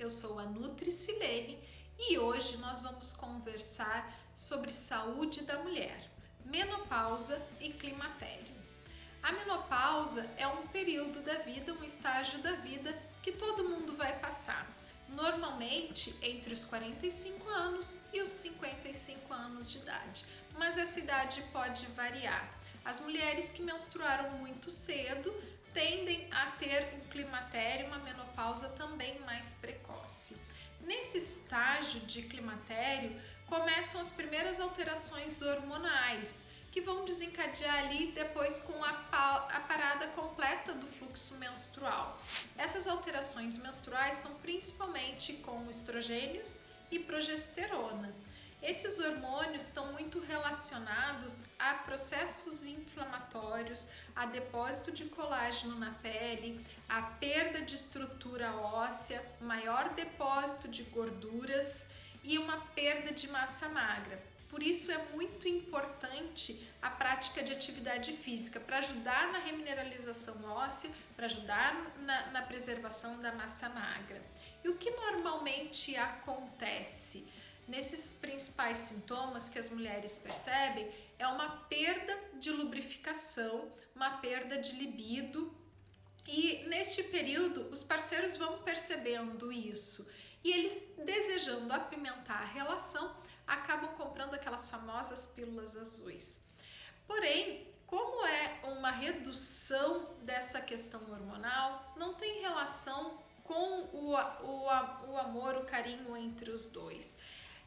eu sou a Nutri Silene e hoje nós vamos conversar sobre saúde da mulher, menopausa e climatério. A menopausa é um período da vida, um estágio da vida que todo mundo vai passar, normalmente entre os 45 anos e os 55 anos de idade, mas essa idade pode variar. As mulheres que menstruaram muito cedo tendem a ter um climatério, uma menopausa também mais precoce. Nesse estágio de climatério, começam as primeiras alterações hormonais, que vão desencadear ali depois com a parada completa do fluxo menstrual. Essas alterações menstruais são principalmente com estrogênios e progesterona. Esses hormônios estão muito relacionados a processos inflamatórios, a depósito de colágeno na pele, a perda de estrutura óssea, maior depósito de gorduras e uma perda de massa magra. Por isso é muito importante a prática de atividade física para ajudar na remineralização óssea, para ajudar na preservação da massa magra. E o que normalmente acontece? Nesses principais sintomas que as mulheres percebem é uma perda de lubrificação, uma perda de libido, e neste período os parceiros vão percebendo isso e eles, desejando apimentar a relação, acabam comprando aquelas famosas pílulas azuis. Porém, como é uma redução dessa questão hormonal, não tem relação com o amor, o carinho entre os dois.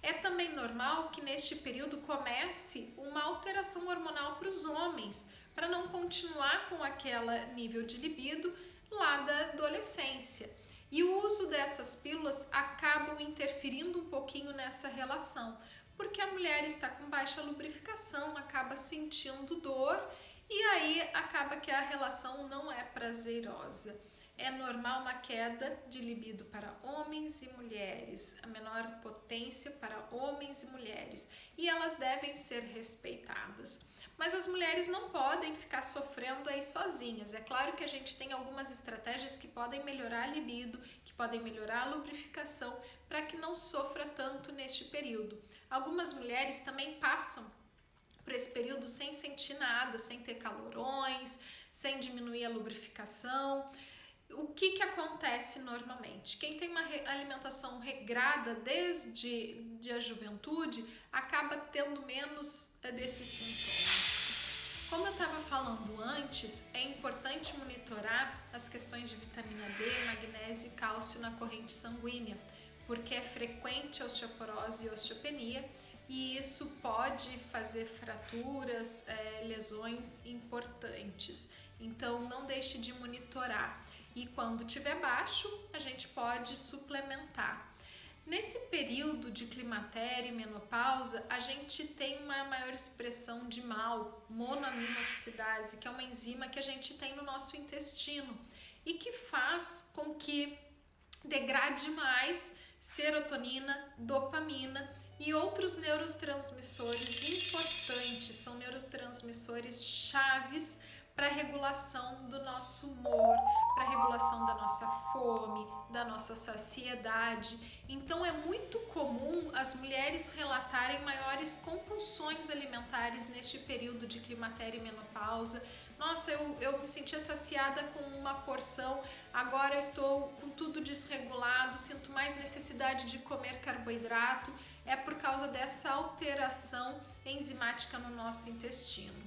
É também normal que neste período comece uma alteração hormonal para os homens, para não continuar com aquele nível de libido lá da adolescência. E o uso dessas pílulas acabam interferindo um pouquinho nessa relação, porque a mulher está com baixa lubrificação, acaba sentindo dor e aí acaba que a relação não é prazerosa. É normal uma queda de libido para homens e mulheres, a menor potência para homens e mulheres, e elas devem ser respeitadas. Mas as mulheres não podem ficar sofrendo aí sozinhas. É claro que a gente tem algumas estratégias que podem melhorar a libido, que podem melhorar a lubrificação, para que não sofra tanto neste período. Algumas mulheres também passam por esse período sem sentir nada, sem ter calorões, sem diminuir a lubrificação. O que acontece normalmente? Quem tem uma alimentação regrada desde a juventude acaba tendo menos desses sintomas. Como eu estava falando antes, é importante monitorar as questões de vitamina D, magnésio e cálcio na corrente sanguínea, porque é frequente a osteoporose e osteopenia e isso pode fazer fraturas, lesões importantes. Então não deixe de monitorar. E quando tiver baixo, a gente pode suplementar. Nesse período de climatério e menopausa, a gente tem uma maior expressão de MAO, monoaminoxidase, que é uma enzima que a gente tem no nosso intestino e que faz com que degrade mais serotonina, dopamina e outros neurotransmissores importantes, são neurotransmissores chaves para a regulação do nosso humor, para a regulação da nossa fome, da nossa saciedade. Então é muito comum as mulheres relatarem maiores compulsões alimentares neste período de climatério e menopausa. Nossa, eu me sentia saciada com uma porção, agora eu estou com tudo desregulado, sinto mais necessidade de comer carboidrato. É por causa dessa alteração enzimática no nosso intestino.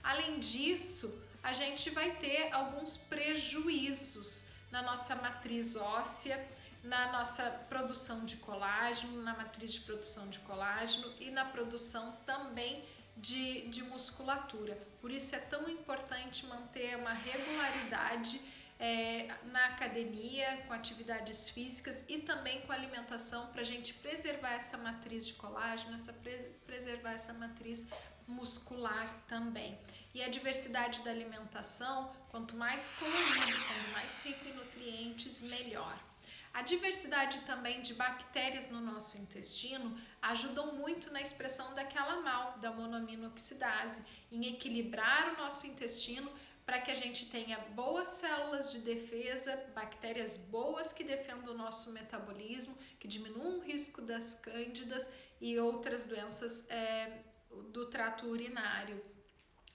Além disso, a gente vai ter alguns prejuízos na nossa matriz óssea, na nossa produção de colágeno, na matriz de produção de colágeno e na produção também de musculatura. Por isso é tão importante manter uma regularidade na academia, com atividades físicas e também com alimentação para a gente preservar essa matriz de colágeno, preservar essa matriz muscular também. E a diversidade da alimentação, quanto mais colorido, quanto mais rico em nutrientes, melhor. A diversidade também de bactérias no nosso intestino ajudam muito na expressão daquela MAO, da monoaminoxidase, em equilibrar o nosso intestino para que a gente tenha boas células de defesa, bactérias boas que defendam o nosso metabolismo, que diminuam o risco das cândidas e outras doenças do trato urinário.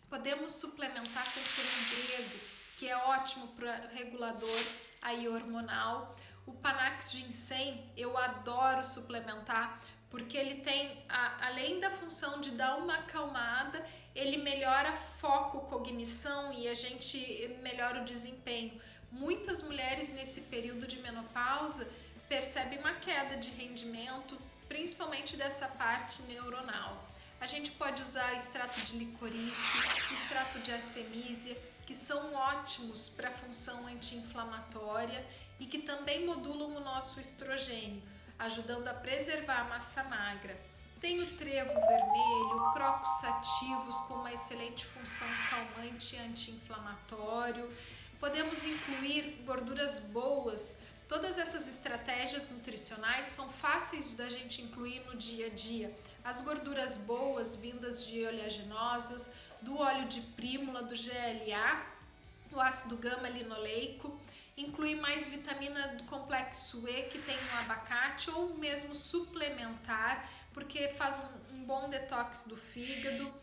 Podemos suplementar com creme grego, que é ótimo para regulador aí hormonal. O Panax Ginseng eu adoro suplementar, porque ele tem, além da função de dar uma acalmada, ele melhora foco, cognição e a gente melhora o desempenho. Muitas mulheres nesse período de menopausa percebem uma queda de rendimento, principalmente dessa parte neuronal. A gente pode usar extrato de licorice, extrato de artemisia, que são ótimos para a função anti-inflamatória e que também modulam o nosso estrogênio, ajudando a preservar a massa magra. Tem o trevo vermelho, crocus sativos com uma excelente função calmante e anti-inflamatório. Podemos incluir gorduras boas. Todas essas estratégias nutricionais são fáceis da gente incluir no dia a dia. As gorduras boas vindas de oleaginosas, do óleo de prímula, do GLA, o ácido gama-linoleico, inclui mais vitamina do complexo E que tem no abacate ou mesmo suplementar, porque faz um bom detox do fígado.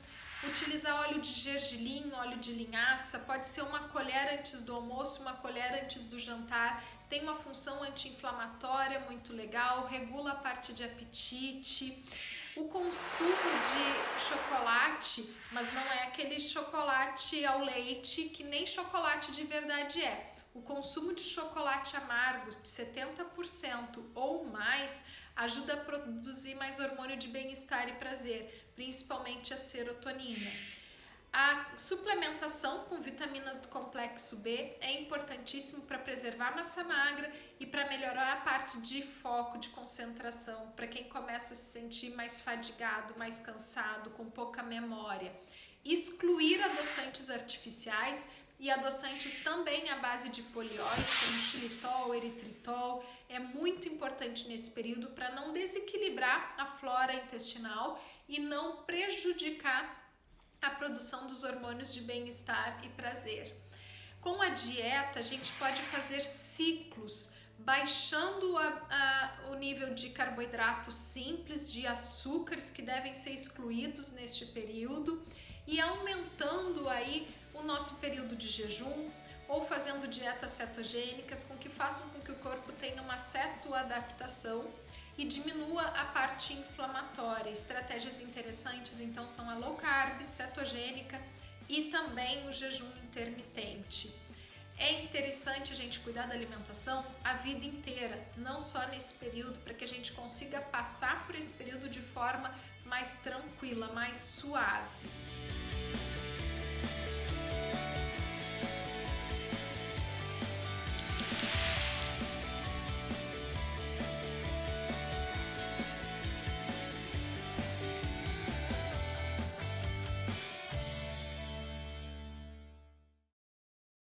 Utilizar óleo de gergelim, óleo de linhaça, pode ser uma colher antes do almoço, uma colher antes do jantar, tem uma função anti-inflamatória muito legal, regula a parte de apetite. O consumo de chocolate, mas não é aquele chocolate ao leite que nem chocolate de verdade é. O consumo de chocolate amargo, 70% ou mais, ajuda a produzir mais hormônio de bem-estar e prazer, principalmente a serotonina. A suplementação com vitaminas do complexo B é importantíssimo para preservar a massa magra e para melhorar a parte de foco, de concentração, para quem começa a se sentir mais fadigado, mais cansado, com pouca memória. Excluir adoçantes artificiais e adoçantes também à base de polióis, como xilitol, eritritol, é muito importante nesse período para não desequilibrar a flora intestinal e não prejudicar a produção dos hormônios de bem-estar e prazer. Com a dieta, a gente pode fazer ciclos, baixando o nível de carboidratos simples, de açúcares que devem ser excluídos neste período e aumentando aí o nosso período de jejum ou fazendo dietas cetogênicas que façam com que o corpo tenha uma cetoadaptação e diminua a parte inflamatória. Estratégias interessantes então são a low carb, cetogênica e também o jejum intermitente. É interessante a gente cuidar da alimentação a vida inteira, não só nesse período, para que a gente consiga passar por esse período de forma mais tranquila, mais suave.